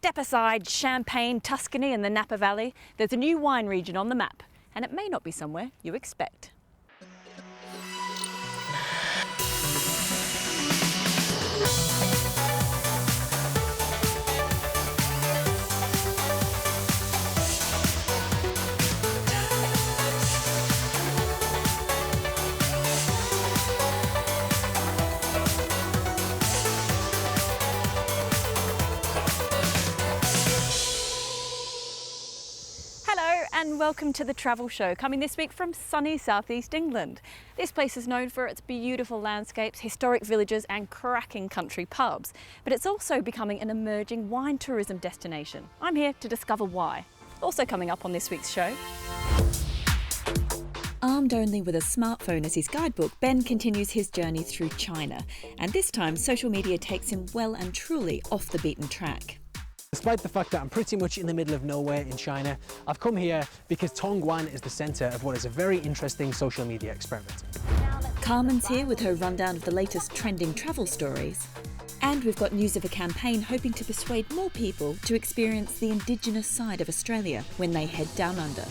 Step aside Champagne, Tuscany and the Napa Valley. There's a new wine region on the map, and it may not be somewhere you expect. And welcome to The Travel Show, coming this week from sunny southeast England. This place is known for its beautiful landscapes, historic villages and cracking country pubs, but it's also becoming an emerging wine tourism destination. I'm here to discover why. Also coming up on this week's show. Armed only with a smartphone as his guidebook, Ben continues his journey through China, and this time social media takes him well and truly off the beaten track. Despite the fact that I'm pretty much in the middle of nowhere in China, I've come here because Tongguan is the centre of what is a very interesting social media experiment. Carmen's here with her rundown of the latest trending travel stories. And we've got news of a campaign hoping to persuade more people to experience the indigenous side of Australia when they head down under.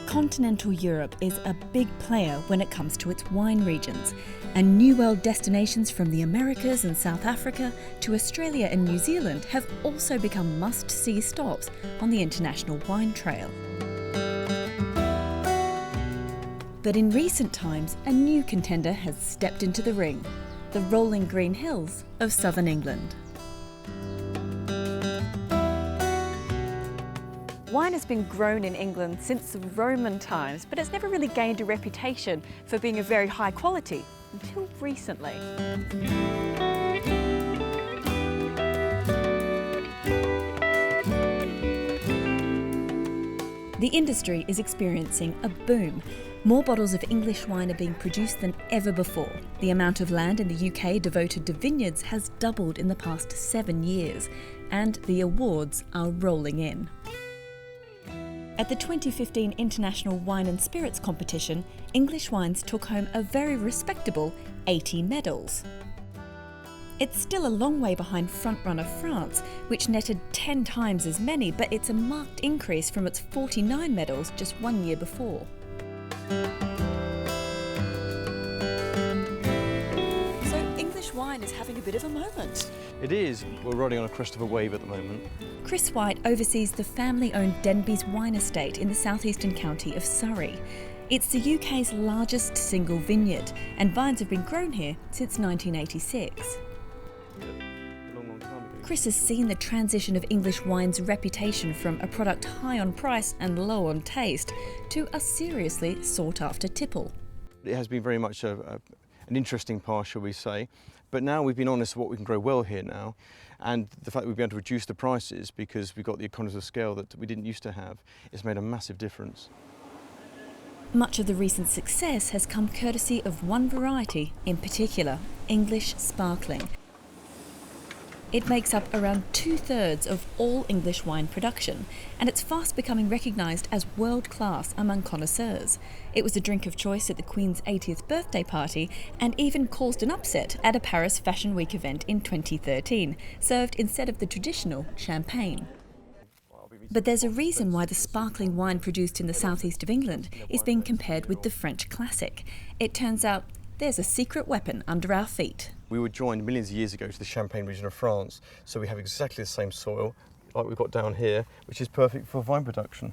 Continental Europe is a big player when it comes to its wine regions, and New World destinations from the Americas and South Africa to Australia and New Zealand have also become must-see stops on the international wine trail. But in recent times, a new contender has stepped into the ring, the rolling green hills of southern England. Wine has been grown in England since the Roman times, but it's never really gained a reputation for being of very high quality until recently. The industry is experiencing a boom. More bottles of English wine are being produced than ever before. The amount of land in the UK devoted to vineyards has doubled in the past 7 years, and the awards are rolling in. At the 2015 International Wine and Spirits Competition, English wines took home a very respectable 80 medals. It's still a long way behind frontrunner France, which netted 10 times as many, but it's a marked increase from its 49 medals just 1 year before. So English wine is having a bit of a moment. It is. We're riding on a crest of a wave at the moment. Chris White oversees the family-owned Denby's wine estate in the southeastern county of Surrey. It's the UK's largest single vineyard, and vines have been grown here since 1986. Long time ago. Chris has seen the transition of English wine's reputation from a product high on price and low on taste to a seriously sought-after tipple. It has been very much an interesting path, shall we say. But now we've been honest with what we can grow well here now, and the fact that we've been able to reduce the prices because we've got the economies of scale that we didn't used to have, it's made a massive difference. Much of the recent success has come courtesy of one variety in particular, English Sparkling. It makes up around 2/3 of all English wine production, and it's fast becoming recognised as world-class among connoisseurs. It was a drink of choice at the Queen's 80th birthday party and even caused an upset at a Paris Fashion Week event in 2013, served instead of the traditional champagne. But there's a reason why the sparkling wine produced in the southeast of England is being compared with the French classic. It turns out there's a secret weapon under our feet. We were joined millions of years ago to the Champagne region of France, so we have exactly the same soil like we've got down here, which is perfect for vine production.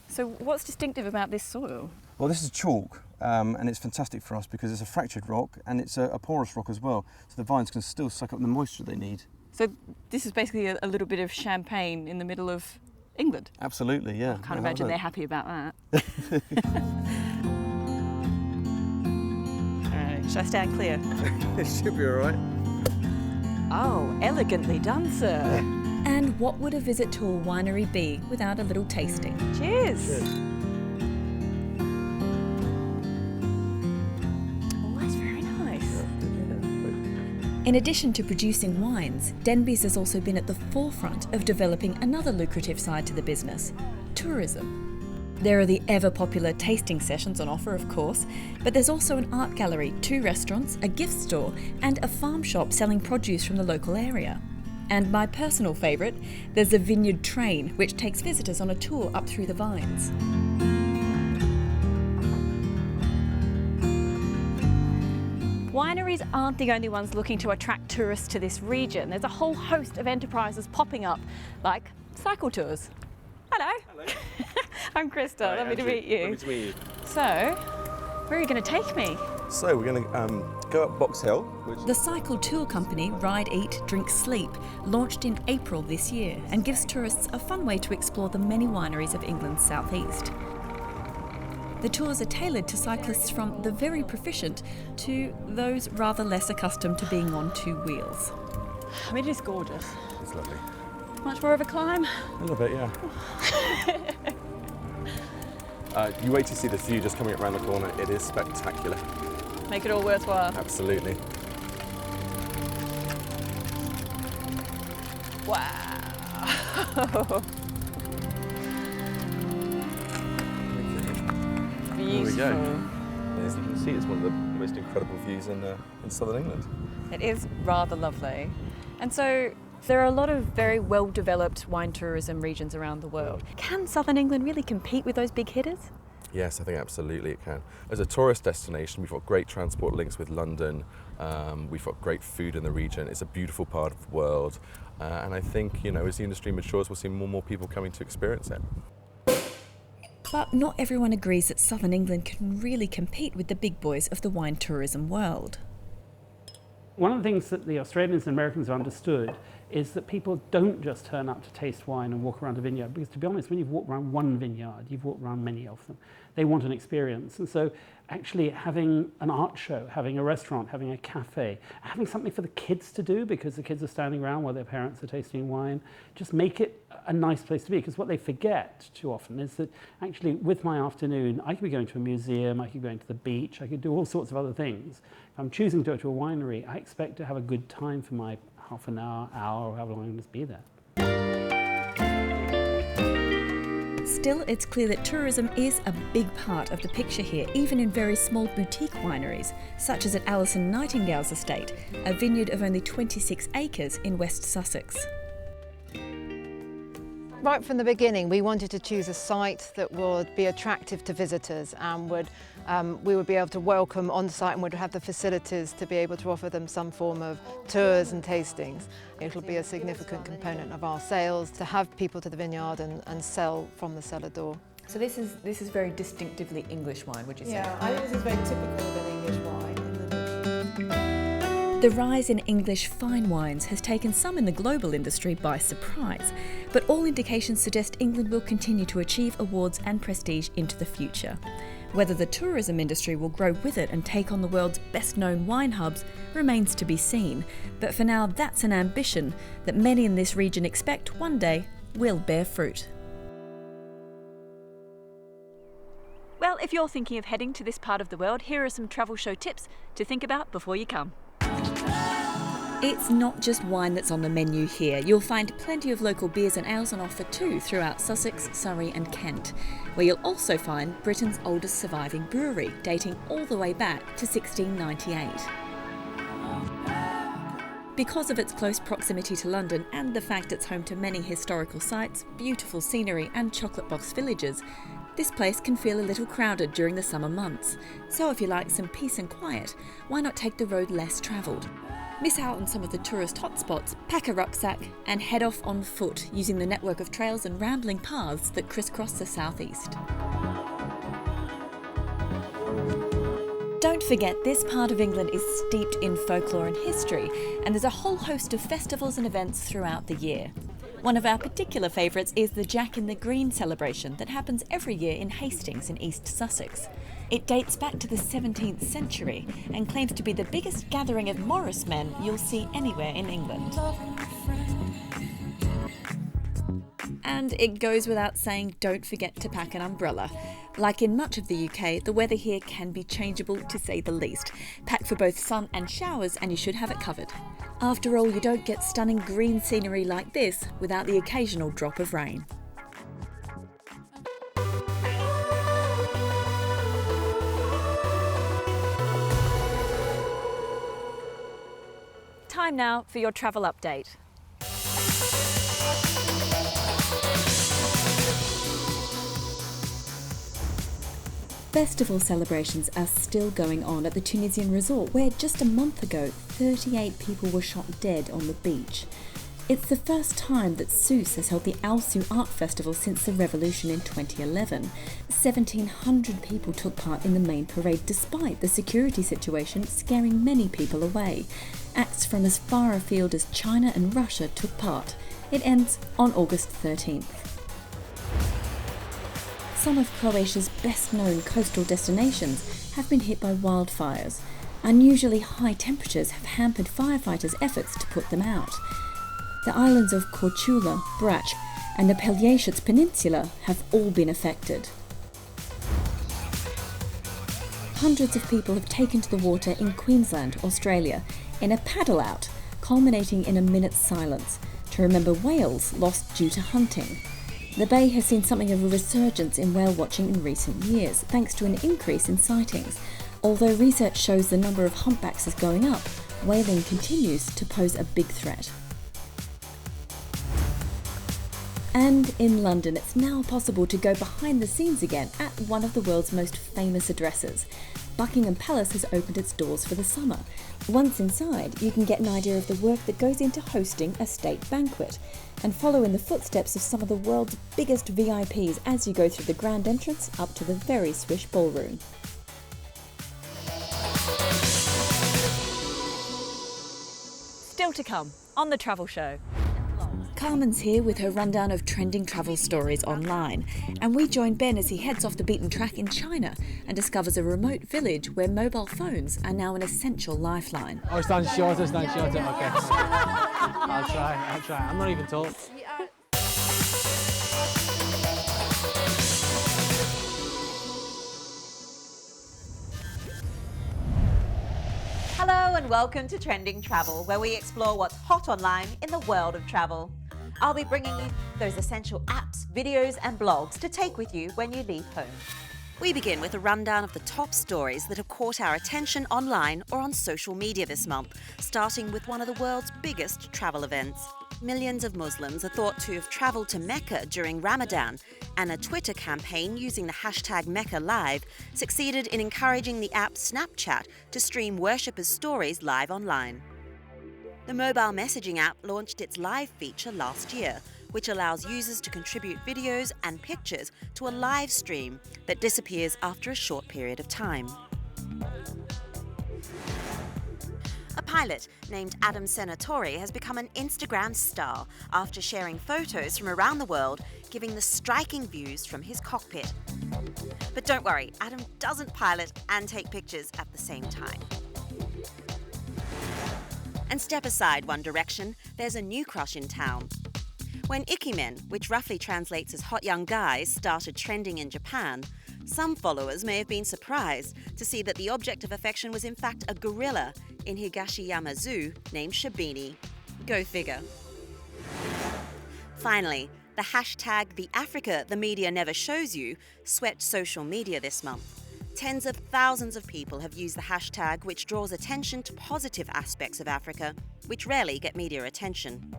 So what's distinctive about this soil? Well, this is chalk, and it's fantastic for us because it's a fractured rock and it's a porous rock as well, so the vines can still suck up the moisture they need. So this is basically a little bit of champagne in the middle of England? Absolutely, yeah. I can't imagine they're happy about that. Should I stand clear? It should be all right. Oh, elegantly done, sir. And what would a visit to a winery be without a little tasting? Cheers. Cheers. Oh, that's very nice. In addition to producing wines, Denby's has also been at the forefront of developing another lucrative side to the business, tourism. There are the ever-popular tasting sessions on offer, of course, but there's also an art gallery, 2 restaurants, a gift store, and a farm shop selling produce from the local area. And my personal favourite, there's a vineyard train, which takes visitors on a tour up through the vines. Wineries aren't the only ones looking to attract tourists to this region. There's a whole host of enterprises popping up, like cycle tours. Hello. Hello. I'm Krista, Hi, lovely to Andrew. meet you. Lovely to meet you. So, where are you going to take me? So we're going to go up Box Hill, which The cycle tour company Ride, Eat, Drink, Sleep launched in April this year and gives tourists a fun way to explore the many wineries of England's southeast. The tours are tailored to cyclists from the very proficient to those rather less accustomed to being on 2 wheels. I mean, it is gorgeous. is lovely. Much more of a climb. A little bit, yeah. You wait to see the view just coming up around the corner. It is spectacular. Make it all worthwhile. Absolutely. Wow. There we Beautiful. go. As you can see, it's one of the most incredible views in southern England. It is rather lovely. And so there are a lot of very well-developed wine tourism regions around the world. Can southern England really compete with those big hitters? Yes, I think absolutely it can. As a tourist destination, we've got great transport links with London. We've got great food in the region. It's a beautiful part of the world. And I think, you know, as the industry matures, we'll see more and more people coming to experience it. But not everyone agrees that southern England can really compete with the big boys of the wine tourism world. One of the things that the Australians and Americans have understood is that people don't just turn up to taste wine and walk around a vineyard, because to be honest, when you've walked around one vineyard, you've walked around many of them. They want an experience. And so actually having an art show, having a restaurant, having a cafe, having something for the kids to do because the kids are standing around while their parents are tasting wine, just make it a nice place to be. Because what they forget too often is that actually with my afternoon, I could be going to a museum, I could be going to the beach, I could do all sorts of other things. If I'm choosing to go to a winery, I expect to have a good time for my half an hour, or however long I'm going to be there. Still, it's clear that tourism is a big part of the picture here, even in very small boutique wineries, such as at Alison Nightingale's estate, a vineyard of only 26 acres in West Sussex. Right from the beginning, we wanted to choose a site that would be attractive to visitors and we would be able to welcome on site and would have the facilities to be able to offer them some form of tours and tastings. It'll be a significant component of our sales to have people to the vineyard and sell from the cellar door. So this is very distinctively English wine, would you say? Yeah, I think this is very typical of an English wine. The rise in English fine wines has taken some in the global industry by surprise, but all indications suggest England will continue to achieve awards and prestige into the future. Whether the tourism industry will grow with it and take on the world's best-known wine hubs remains to be seen, but for now that's an ambition that many in this region expect one day will bear fruit. Well, if you're thinking of heading to this part of the world, here are some travel show tips to think about before you come. It's not just wine that's on the menu here. You'll find plenty of local beers and ales on offer too throughout Sussex, Surrey and Kent, where you'll also find Britain's oldest surviving brewery, dating all the way back to 1698. Because of its close proximity to London and the fact it's home to many historical sites, beautiful scenery and chocolate box villages, this place can feel a little crowded during the summer months. So if you like some peace and quiet, why not take the road less travelled? Miss out on some of the tourist hotspots, pack a rucksack and head off on foot using the network of trails and rambling paths that crisscross the southeast. Don't forget, this part of England is steeped in folklore and history, and there's a whole host of festivals and events throughout the year. One of our particular favourites is the Jack in the Green celebration that happens every year in Hastings in East Sussex. It dates back to the 17th century and claims to be the biggest gathering of Morris men you'll see anywhere in England. And it goes without saying, don't forget to pack an umbrella. Like in much of the UK, the weather here can be changeable to say the least. Pack for both sun and showers and you should have it covered. After all, you don't get stunning green scenery like this without the occasional drop of rain. Time now for your travel update. Festival celebrations are still going on at the Tunisian resort, where just a month ago 38 people were shot dead on the beach. It's the first time that Sousse has held the Al Sou Art Festival since the revolution in 2011. 1,700 people took part in the main parade despite the security situation scaring many people away. Acts from as far afield as China and Russia took part. It ends on August 13th. Some of Croatia's best-known coastal destinations have been hit by wildfires. Unusually high temperatures have hampered firefighters' efforts to put them out. The islands of Korčula, Brač and the Pelješac Peninsula have all been affected. Hundreds of people have taken to the water in Queensland, Australia, in a paddle-out, culminating in a minute's silence to remember whales lost due to hunting. The bay has seen something of a resurgence in whale watching in recent years, thanks to an increase in sightings. Although research shows the number of humpbacks is going up, whaling continues to pose a big threat. And in London, it's now possible to go behind the scenes again at one of the world's most famous addresses. Buckingham Palace has opened its doors for the summer. Once inside, you can get an idea of the work that goes into hosting a state banquet and follow in the footsteps of some of the world's biggest VIPs as you go through the grand entrance up to the very swish ballroom. Still to come on The Travel Show. Carmen's here with her rundown of trending travel stories online, and we join Ben as he heads off the beaten track in China and discovers a remote village where mobile phones are now an essential lifeline. Oh, stand shorter, okay. I'll try. I'm not even tall. Hello and welcome to Trending Travel, where we explore what's hot online in the world of travel. I'll be bringing you those essential apps, videos and blogs to take with you when you leave home. We begin with a rundown of the top stories that have caught our attention online or on social media this month, starting with one of the world's biggest travel events. Millions of Muslims are thought to have travelled to Mecca during Ramadan, and a Twitter campaign using the hashtag Mecca Live succeeded in encouraging the app Snapchat to stream worshippers' stories live online. The mobile messaging app launched its live feature last year, which allows users to contribute videos and pictures to a live stream that disappears after a short period of time. A pilot named Adam Senatori has become an Instagram star after sharing photos from around the world, giving the striking views from his cockpit. But don't worry, Adam doesn't pilot and take pictures at the same time. And step aside one direction, there's a new crush in town. When Ikemen, which roughly translates as hot young guys, started trending in Japan, some followers may have been surprised to see that the object of affection was in fact a gorilla in Higashiyama Zoo named Shabini. Go figure. Finally, the hashtag #TheAfrica the media never shows you swept social media this month. Tens of thousands of people have used the hashtag, which draws attention to positive aspects of Africa, which rarely get media attention.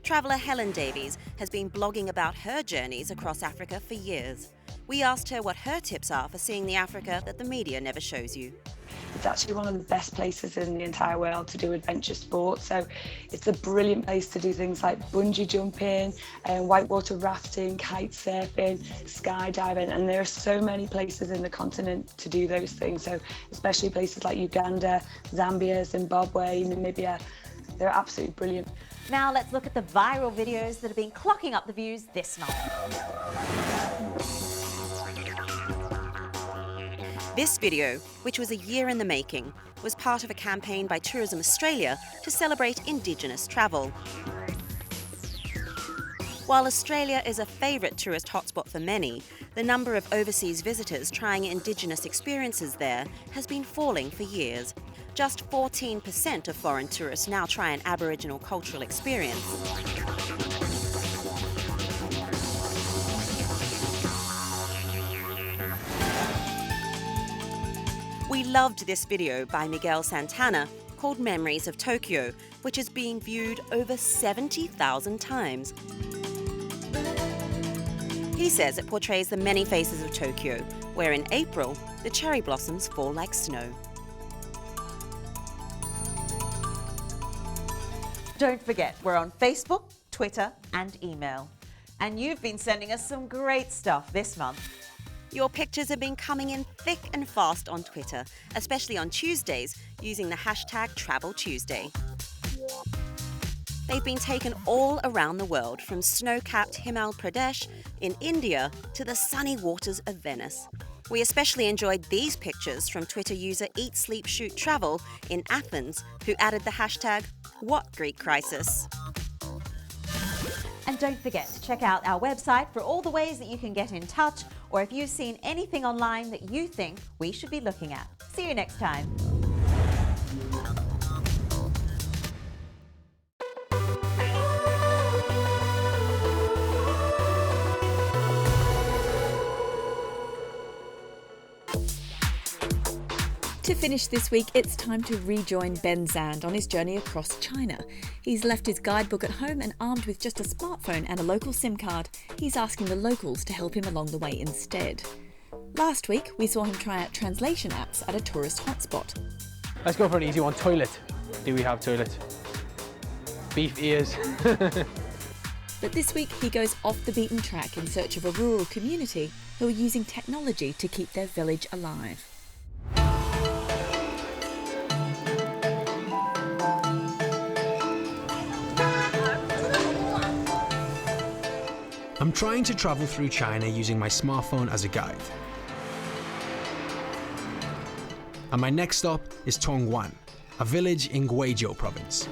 Traveller Helen Davies has been blogging about her journeys across Africa for years. We asked her what her tips are for seeing the Africa that the media never shows you. It's actually one of the best places in the entire world to do adventure sports. So it's a brilliant place to do things like bungee jumping, whitewater rafting, kite surfing, skydiving, and there are so many places in the continent to do those things. So especially places like Uganda, Zambia, Zimbabwe, Namibia, they're absolutely brilliant. Now let's look at the viral videos that have been clocking up the views this month. This video, which was a year in the making, was part of a campaign by Tourism Australia to celebrate Indigenous travel. While Australia is a favourite tourist hotspot for many, the number of overseas visitors trying Indigenous experiences there has been falling for years. Just 14% of foreign tourists now try an Aboriginal cultural experience. We loved this video by Miguel Santana called Memories of Tokyo, which has been viewed over 70,000 times. He says it portrays the many faces of Tokyo, where in April, the cherry blossoms fall like snow. Don't forget, we're on Facebook, Twitter and email. And you've been sending us some great stuff this month. Your pictures have been coming in thick and fast on Twitter, especially on Tuesdays, using the hashtag #TravelTuesday. They've been taken all around the world, from snow-capped Himachal Pradesh in India to the sunny waters of Venice. We especially enjoyed these pictures from Twitter user Eat, Sleep, Shoot, Travel in Athens, who added the hashtag #WhatGreekCrisis. And don't forget to check out our website for all the ways that you can get in touch, or if you've seen anything online that you think we should be looking at. See you next time. To finish this week, it's time to rejoin Ben Zand on his journey across China. He's left his guidebook at home and, armed with just a smartphone and a local SIM card, he's asking the locals to help him along the way instead. Last week, we saw him try out translation apps at a tourist hotspot. Let's go for an easy one. Toilet. Do we have toilet? Beef ears. But this week, he goes off the beaten track in search of a rural community who are using technology to keep their village alive. I'm trying to travel through China using my smartphone as a guide. And my next stop is Tongguan, a village in Guizhou province.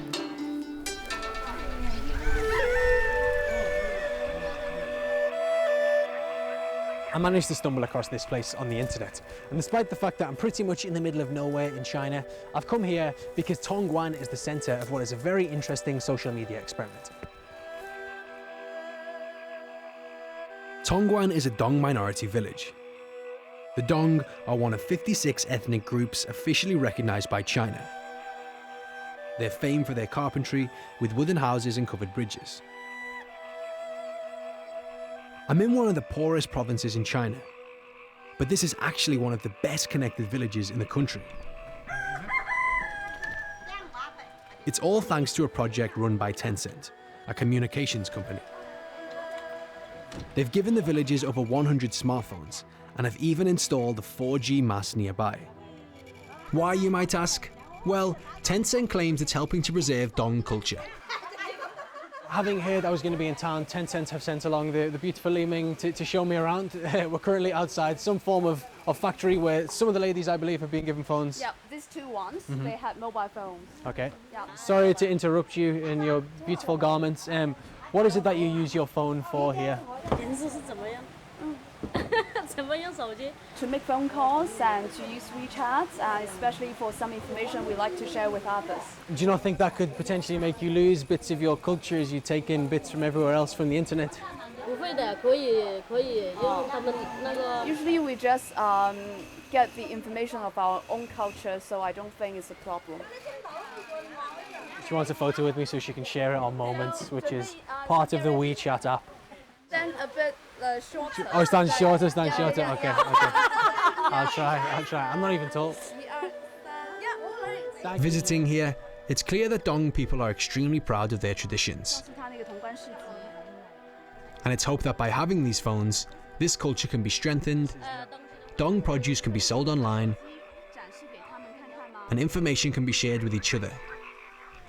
I managed to stumble across this place on the internet, and despite the fact that I'm pretty much in the middle of nowhere in China, I've come here because Tongguan is the centre of what is a very interesting social media experiment. Tongguan is a Dong minority village. The Dong are one of 56 ethnic groups officially recognised by China. They're famed for their carpentry, with wooden houses and covered bridges. I'm in one of the poorest provinces in China, but this is actually one of the best connected villages in the country. It's all thanks to a project run by Tencent, a communications company. They've given the villagers over 100 smartphones and have even installed a 4G mast nearby. Why, you might ask? Well, Tencent claims it's helping to preserve Dong culture. Having heard I was going to be in town, Tencent have sent along the beautiful Li Ming to show me around. We're currently outside some form of factory where some of the ladies, I believe, have been given phones. Yeah, these two ones, they had mobile phones. Okay. Yeah. Sorry to interrupt you in your beautiful garments. What is it that you use your phone for here? To make phone calls and to use WeChat, especially for some information we like to share with others. Do you not think that could potentially make you lose bits of your culture as you take in bits from everywhere else from the internet? Usually we just get the information of our own culture, so I don't think it's a problem. She wants a photo with me so she can share it on Moments, which is part of the WeChat app. Stand a bit shorter. Oh, stand shorter. Okay. I'll try. I'm not even tall. Visiting here, it's clear that Dong people are extremely proud of their traditions. And it's hoped that by having these phones, this culture can be strengthened, Dong produce can be sold online, and information can be shared with each other,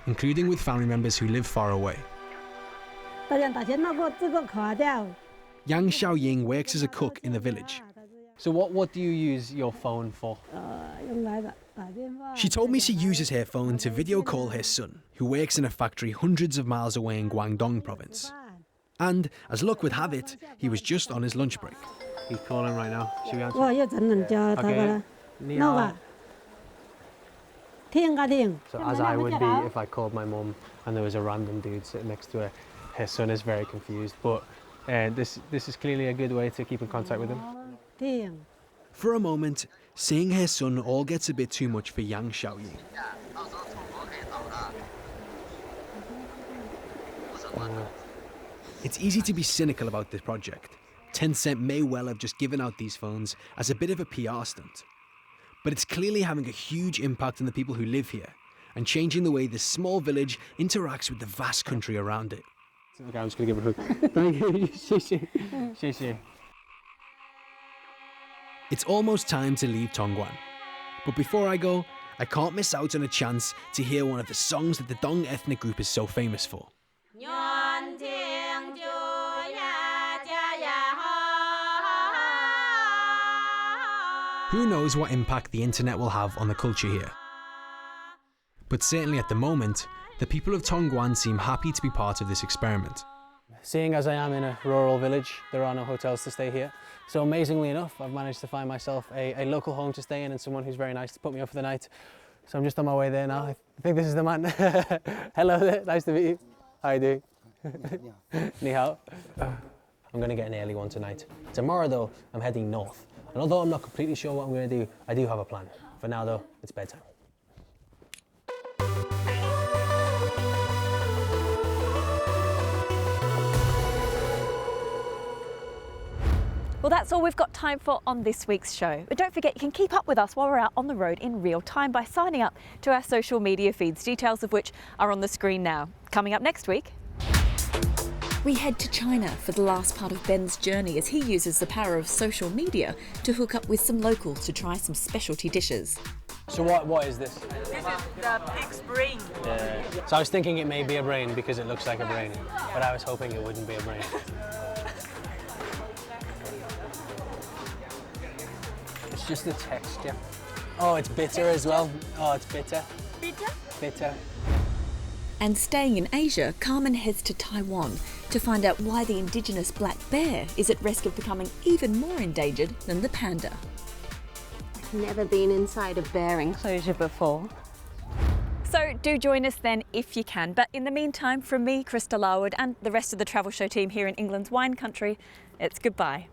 including with family members who live far away. Yang Xiaoying works as a cook in the village. So what do you use your phone for? She told me she uses her phone to video call her son, who works in a factory hundreds of miles away in Guangdong province. And, as luck would have it, he was just on his lunch break. He's calling right now. Should we answer? Okay. Ni hao. So as I would be if I called my mum and there was a random dude sitting next to her, her son is very confused, but this is clearly a good way to keep in contact with him. For a moment, seeing her son all gets a bit too much for Yang Xiaoying. It's easy to be cynical about this project. Tencent may well have just given out these phones as a bit of a PR stunt. But it's clearly having a huge impact on the people who live here and changing the way this small village interacts with the vast country around it. Okay, I'm just going to give it a hook. Thank you. 谢谢. 谢谢. It's almost time to leave Tongguan. But before I go, I can't miss out on a chance to hear one of the songs that the Dong ethnic group is so famous for. Who knows what impact the internet will have on the culture here? But certainly at the moment, the people of Tongguan seem happy to be part of this experiment. Seeing as I am in a rural village, there are no hotels to stay here. So amazingly enough, I've managed to find myself a local home to stay in and someone who's very nice to put me up for the night. So I'm just on my way there now. I think this is the man. Hello there, nice to meet you. How are you doing? Ni hao. I'm going to get an early one tonight. Tomorrow though, I'm heading north. And although I'm not completely sure what I'm going to do, I do have a plan. For now though, it's bedtime. Well, that's all we've got time for on this week's show. But don't forget, you can keep up with us while we're out on the road in real time by signing up to our social media feeds, details of which are on the screen now. Coming up next week, we head to China for the last part of Ben's journey as he uses the power of social media to hook up with some locals to try some specialty dishes. So what is this? This is the pig's brain. Yeah. So I was thinking it may be a brain because it looks like a brain, but I was hoping it wouldn't be a brain. It's just the texture. Oh, it's bitter as well. Oh, it's bitter. Bitter? Bitter. And staying in Asia, Carmen heads to Taiwan to find out why the indigenous black bear is at risk of becoming even more endangered than the panda. I've never been inside a bear enclosure before. so do join us then if you can. But in the meantime, from me, Krista Larwood, and the rest of the Travel Show team here in England's wine country, it's goodbye.